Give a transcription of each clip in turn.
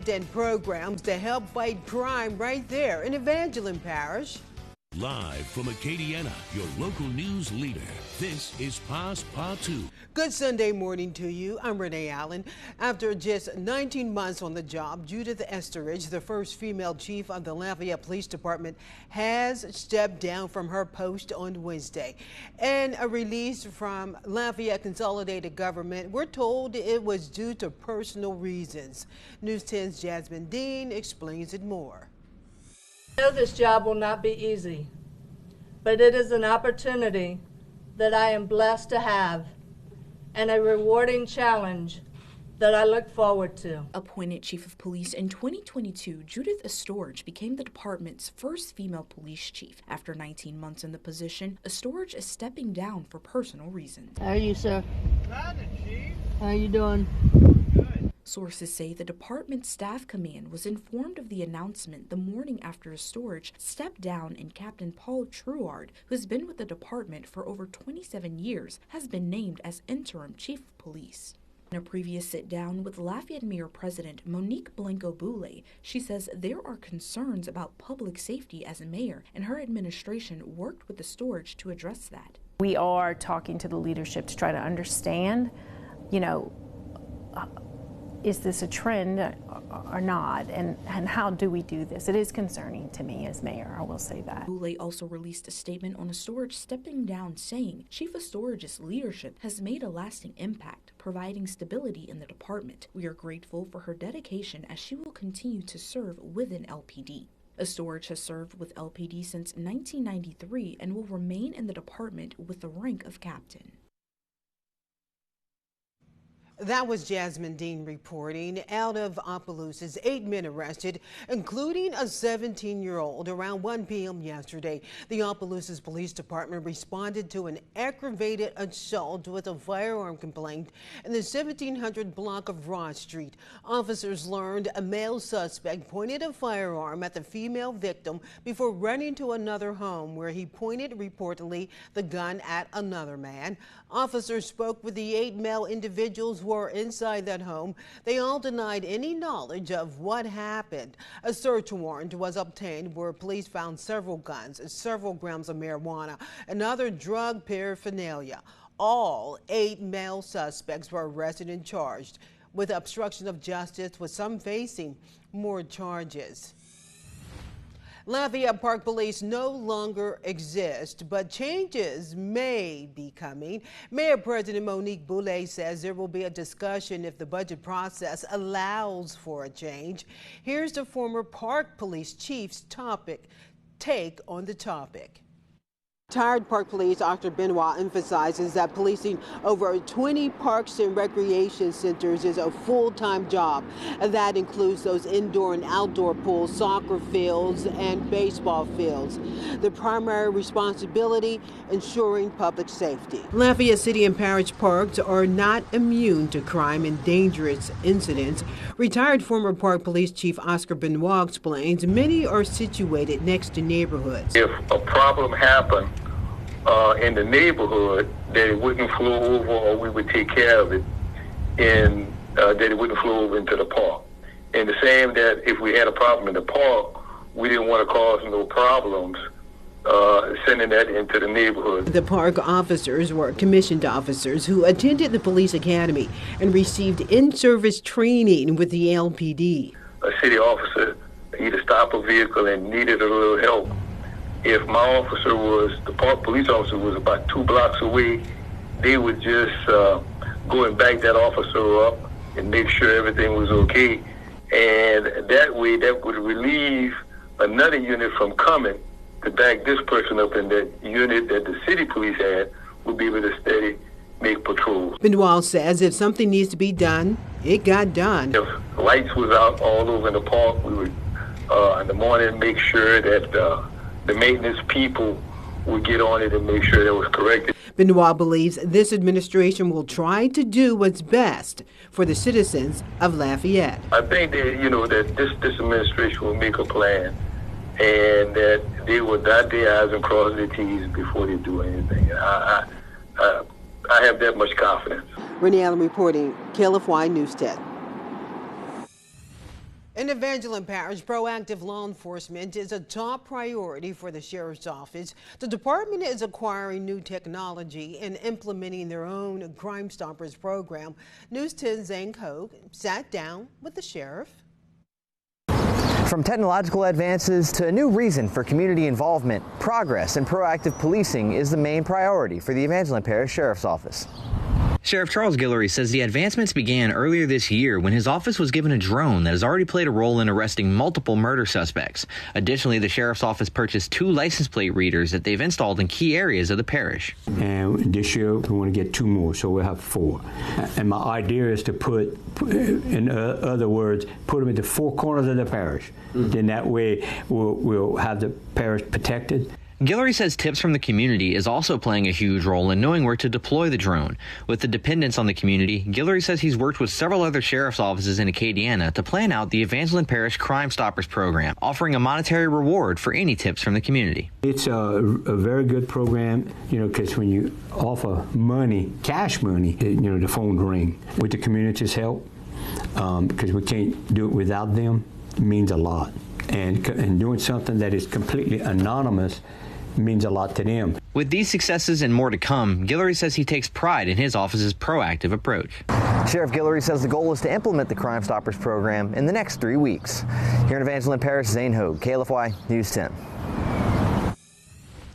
And programs to help fight crime right there in Evangeline Parish. Live from Acadiana, your local news leader, this is Pas Pa 2. Good Sunday morning to you. I'm Renee Allen. After just 19 months on the job, Judith Etheridge, the first female chief of the Lafayette Police Department, has stepped down from her post on Wednesday. In a release from Lafayette Consolidated Government, we're told it was due to personal reasons. News 10's Jasmine Dean explains it more. I know this job will not be easy, but it is an opportunity that I am blessed to have and a rewarding challenge that I look forward to. Appointed Chief of Police in 2022, Judith Etheridge became the department's first female police chief. After 19 months in the position, Etheridge is stepping down for personal reasons. How are you, sir? Chief. How are you doing? Good. Sources say the department's staff command was informed of the announcement the morning after Etheridge stepped down, and Captain Paul Truard, who has been with the department for over 27 years, has been named as interim chief of police. In a previous sit-down with Lafayette Mayor President Monique Blanco-Boulay, she says there are concerns about public safety as a mayor, and her administration worked with Etheridge to address that. We are talking to the leadership to try to understand, is this a trend or not, and how do we do this? It is concerning to me as mayor, I will say that. Boulay also released a statement on Etheridge stepping down, saying Chief Etheridge's leadership has made a lasting impact, providing stability in the department. We are grateful for her dedication as she will continue to serve within LPD. Etheridge has served with LPD since 1993 and will remain in the department with the rank of captain. That was Jasmine Dean reporting. Out of Opelousas, 8 men arrested, including a 17-year-old. Around 1 p.m. yesterday, the Opelousas Police Department responded to an aggravated assault with a firearm complaint in the 1700 block of Ross Street. Officers learned a male suspect pointed a firearm at the female victim before running to another home, where he pointed reportedly the gun at another man. Officers spoke with the 8 male individuals who were inside that home. They all denied any knowledge of what happened. A search warrant was obtained where police found several guns, several grams of marijuana, and other drug paraphernalia. All 8 male suspects were arrested and charged with obstruction of justice, with some facing more charges. Lafayette Park Police no longer exist, but changes may be coming. Mayor President Monique Boulay says there will be a discussion if the budget process allows for a change. Here's the former Park Police Chief's take on the topic. Retired Park Police Dr. Benoit emphasizes that policing over 20 parks and recreation centers is a full-time job. And that includes those indoor and outdoor pools, soccer fields, and baseball fields. The primary responsibility, ensuring public safety. Lafayette City and Parish parks are not immune to crime and dangerous incidents. Retired former Park Police Chief Oscar Benoit explains many are situated next to neighborhoods. If a problem happened in the neighborhood, that it wouldn't flow over, or we would take care of it, and that it wouldn't flow over into the park. And the same that if we had a problem in the park, we didn't want to cause no problems sending that into the neighborhood. The park officers were commissioned officers who attended the police academy and received in-service training with the LPD. A city officer either stopped a vehicle and needed a little help. If my officer the park police officer was about 2 blocks away, they would just go and back that officer up and make sure everything was okay. And that way, that would relieve another unit from coming to back this person up, in that unit that the city police had would be able to steady make patrols. Benoit says if something needs to be done, it got done. If lights was out all over in the park, we would in the morning make sure that the maintenance people would get on it and make sure that was corrected. Benoit believes this administration will try to do what's best for the citizens of Lafayette. I think that, that this administration will make a plan, and that they will dot their I's and cross their T's before they do anything. I have that much confidence. Renee Allen reporting, KLFY News 10. In Evangeline Parish, proactive law enforcement is a top priority for the Sheriff's Office. The department is acquiring new technology and implementing their own Crime Stoppers program. News 10's Zane Koch sat down with the sheriff. From technological advances to a new reason for community involvement, progress and proactive policing is the main priority for the Evangeline Parish Sheriff's Office. Sheriff Charles Guillory says the advancements began earlier this year when his office was given a drone that has already played a role in arresting multiple murder suspects. Additionally, the Sheriff's Office purchased 2 license plate readers that they've installed in key areas of the parish. And this year we want to get 2 more, so we'll have 4. And my idea is to put, in other words, put them into 4 corners of the parish. Then that way we'll have the parish protected. Guillory says tips from the community is also playing a huge role in knowing where to deploy the drone. With the dependence on the community, Guillory says he's worked with several other sheriff's offices in Acadiana to plan out the Evangeline Parish Crime Stoppers program, offering a monetary reward for any tips from the community. It's a very good program, because when you offer money, cash money, the phone ring. With the community's help, because we can't do it without them, it means a lot. And doing something that is completely anonymous means a lot to them. With these successes and more to come, Guillory says he takes pride in his office's proactive approach. Sheriff Guillory says the goal is to implement the Crime Stoppers program in the next 3 weeks. Here in Evangeline Parish, Zane Hogue, KLFY News 10.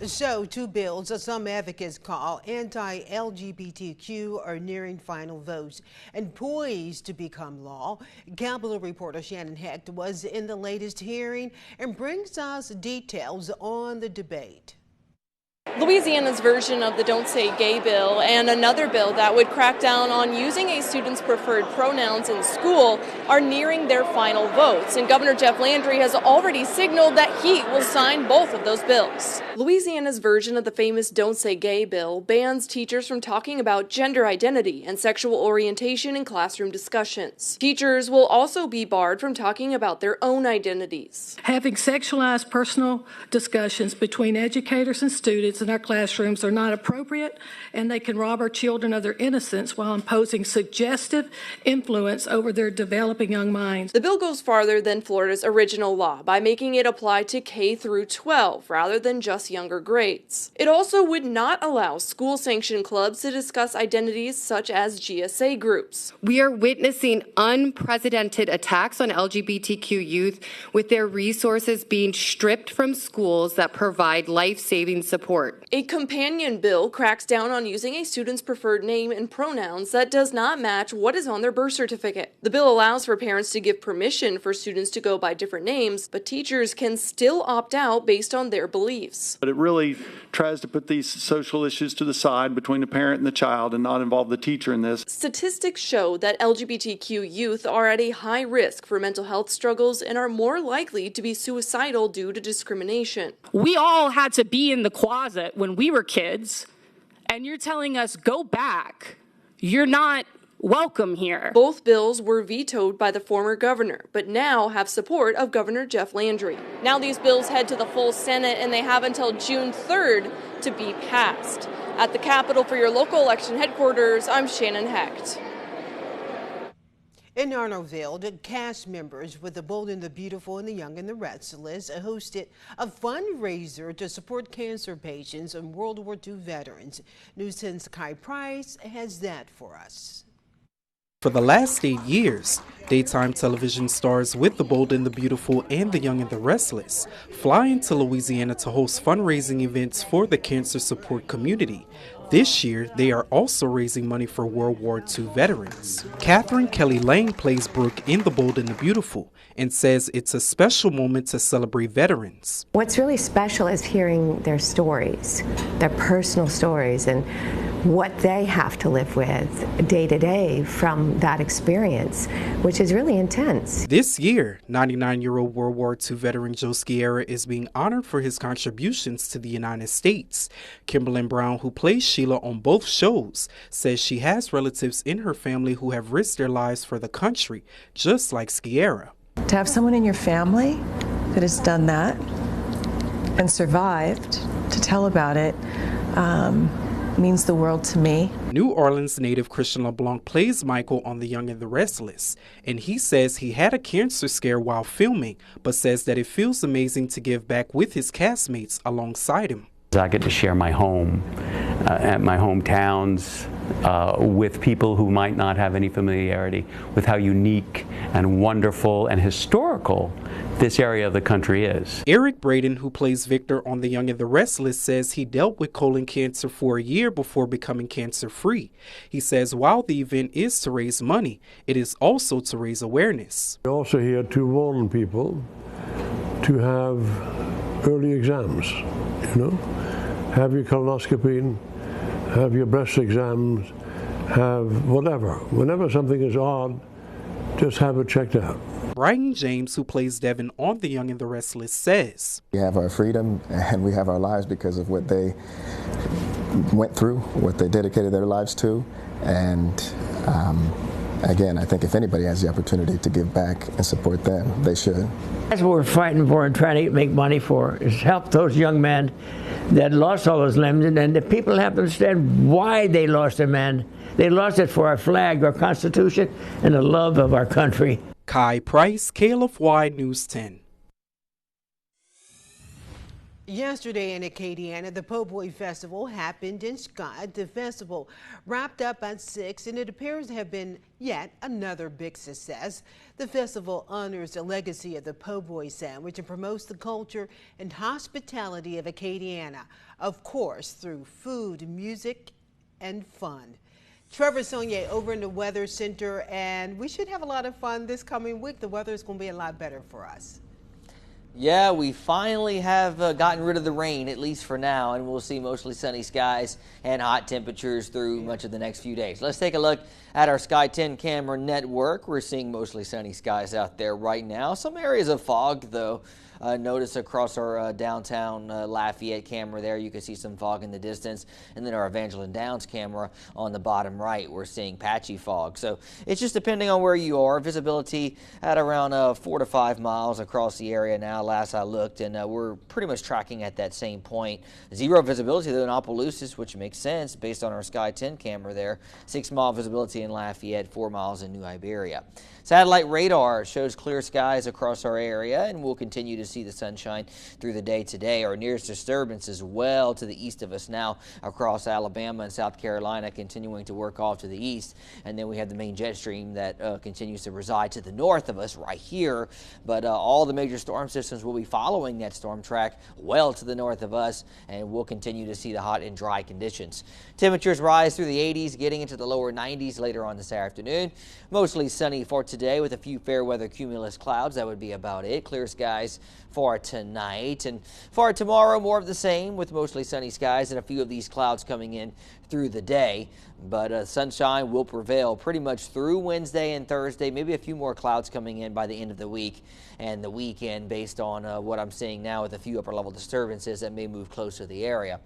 So, 2 bills that some advocates call anti-LGBTQ are nearing final votes and poised to become law. Capitol reporter Shannon Hecht was in the latest hearing and brings us details on the debate. Louisiana's version of the Don't Say Gay bill and another bill that would crack down on using a student's preferred pronouns in school are nearing their final votes, and Governor Jeff Landry has already signaled that he will sign both of those bills. Louisiana's version of the famous Don't Say Gay bill bans teachers from talking about gender identity and sexual orientation in classroom discussions. Teachers will also be barred from talking about their own identities. Having sexualized personal discussions between educators and students in our classrooms are not appropriate, and they can rob our children of their innocence while imposing suggestive influence over their developing young minds. The bill goes farther than Florida's original law by making it apply to K through 12 rather than just younger grades. It also would not allow school-sanctioned clubs to discuss identities such as GSA groups. We are witnessing unprecedented attacks on LGBTQ youth, with their resources being stripped from schools that provide life-saving support. A companion bill cracks down on using a student's preferred name and pronouns that does not match what is on their birth certificate. The bill allows for parents to give permission for students to go by different names, but teachers can still opt out based on their beliefs. But it really tries to put these social issues to the side between the parent and the child and not involve the teacher in this. Statistics show that LGBTQ youth are at a high risk for mental health struggles and are more likely to be suicidal due to discrimination. We all had to be in the closet when we were kids, and you're telling us go back. You're not welcome here. Both bills were vetoed by the former governor, but now have support of Governor Jeff Landry. Now these bills head to the full Senate, and they have until June 3rd to be passed. At the Capitol for your local election headquarters, I'm Shannon Hecht. In Arnoldville, the cast members with The Bold and the Beautiful and the Young and the Restless hosted a fundraiser to support cancer patients and World War II veterans. News 10's Kai Price has that for us. For the last 8 years, daytime television stars with The Bold and the Beautiful and the Young and the Restless fly into Louisiana to host fundraising events for the cancer support community. This year, they are also raising money for World War II veterans. Catherine Kelly Lang plays Brooke in The Bold and the Beautiful and says it's a special moment to celebrate veterans. What's really special is hearing their stories, their personal stories, and what they have to live with day to day from that experience, which is really intense. This year, 99-year-old World War II veteran Joe Sciarra is being honored for his contributions to the United States. Kimberlyn Brown, who plays Sheila on both shows, says she has relatives in her family who have risked their lives for the country, just like Sciarra. To have someone in your family that has done that and survived, to tell about it, means the world to me. New Orleans native Christian LeBlanc plays Michael on The Young and the Restless, and he says he had a cancer scare while filming, but says that it feels amazing to give back with his castmates alongside him. I get to share my home at my hometowns with people who might not have any familiarity with how unique and wonderful and historical this area of the country is. Eric Braden, who plays Victor on The Young and the Restless, says he dealt with colon cancer for a year before becoming cancer-free. He says while the event is to raise money, it is also to raise awareness. We're also here to warn people to have early exams, have your colonoscopy, have your breast exams, have whatever. Whenever something is odd, just have it checked out. Brian James, who plays Devin on The Young and the Restless, says, we have our freedom and we have our lives because of what they went through, what they dedicated their lives to. And again, I think if anybody has the opportunity to give back and support them, they should. That's what we're fighting for and trying to make money for, is help those young men that lost all those limbs, and the people have to understand why they lost their men. They lost it for our flag, our Constitution, and the love of our country. Kai Price, KLFY News 10. Yesterday in Acadiana, the Po' Boy Festival happened in Scott. The festival wrapped up at 6, and it appears to have been yet another big success. The festival honors the legacy of the Po' Boy sandwich and promotes the culture and hospitality of Acadiana, of course, through food, music, and fun. Trevor Sonnier over in the Weather Center, and we should have a lot of fun this coming week. The weather is going to be a lot better for us. Yeah, we finally have gotten rid of the rain, at least for now, and we'll see mostly sunny skies and hot temperatures through much of the next few days. Let's take a look at our Sky 10 camera network. We're seeing mostly sunny skies out there right now. Some areas of fog, though. Notice across our downtown Lafayette camera there, you can see some fog in the distance. And then our Evangeline Downs camera on the bottom right, we're seeing patchy fog. So it's just depending on where you are. Visibility at around 4 to 5 miles across the area now, last I looked. And we're pretty much tracking at that same point. Zero visibility, though, in Opelousas, which makes sense based on our Sky 10 camera there. 6-mile visibility in Lafayette, 4 miles in New Iberia. Satellite radar shows clear skies across our area, and we'll continue to see the sunshine through the day today. Our nearest disturbance is well to the east of us now across Alabama and South Carolina, continuing to work off to the east. And then we have the main jet stream that continues to reside to the north of us right here. But all the major storm systems will be following that storm track well to the north of us, and we'll continue to see the hot and dry conditions. Temperatures rise through the 80s, getting into the lower 90s later on this afternoon. Mostly sunny for today with a few fair weather cumulus clouds. That would be about it. Clear skies for tonight, and for tomorrow more of the same with mostly sunny skies and a few of these clouds coming in through the day. But sunshine will prevail pretty much through Wednesday and Thursday. Maybe a few more clouds coming in by the end of the week and the weekend based on what I'm seeing now with a few upper level disturbances that may move close to the area.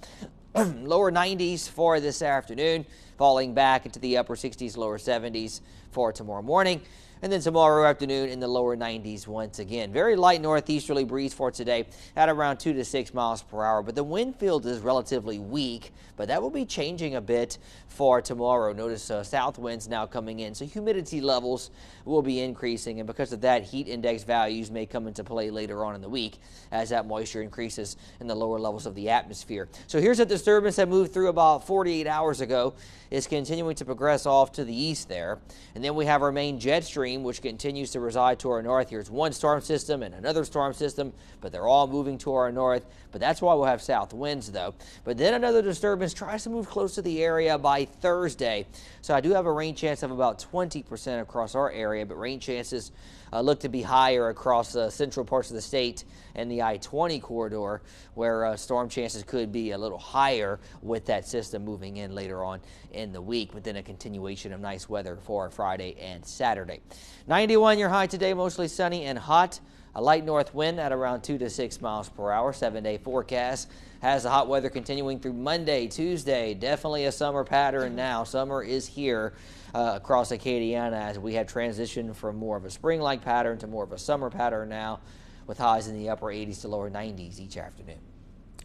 Lower 90s for this afternoon, falling back into the upper 60s, lower 70s for tomorrow morning. And then tomorrow afternoon in the lower 90s once again. Very light northeasterly breeze for today at around 2 to 6 miles per hour. But the wind field is relatively weak, but that will be changing a bit for tomorrow. Notice south winds now coming in, so humidity levels will be increasing. And because of that, heat index values may come into play later on in the week as that moisture increases in the lower levels of the atmosphere. So here's a disturbance that moved through about 48 hours ago. Is continuing to progress off to the east there. And then we have our main jet stream, which continues to reside to our north. Here's one storm system and another storm system, but they're all moving to our north. But that's why we'll have south winds, though. But then another disturbance tries to move close to the area by Thursday. So I do have a rain chance of about 20% across our area, but rain chances look to be higher across central parts of the state and the I-20 corridor, where storm chances could be a little higher with that system moving in later on in the week, but then a continuation of nice weather for Friday and Saturday. 91 your high today, mostly sunny and hot. A light north wind at around 2 to 6 miles per hour. 7-day forecast has the hot weather continuing through Monday, Tuesday. Definitely a summer pattern now. Summer is here across Acadiana as we have transitioned from more of a spring-like pattern to more of a summer pattern now, with highs in the upper 80s to lower 90s each afternoon.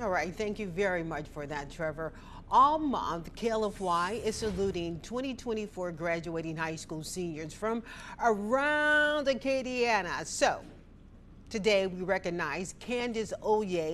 All right, thank you very much for that, Trevor. All month, KLFY is saluting 2024 graduating high school seniors from around Acadiana. So today we recognize Candace Oye.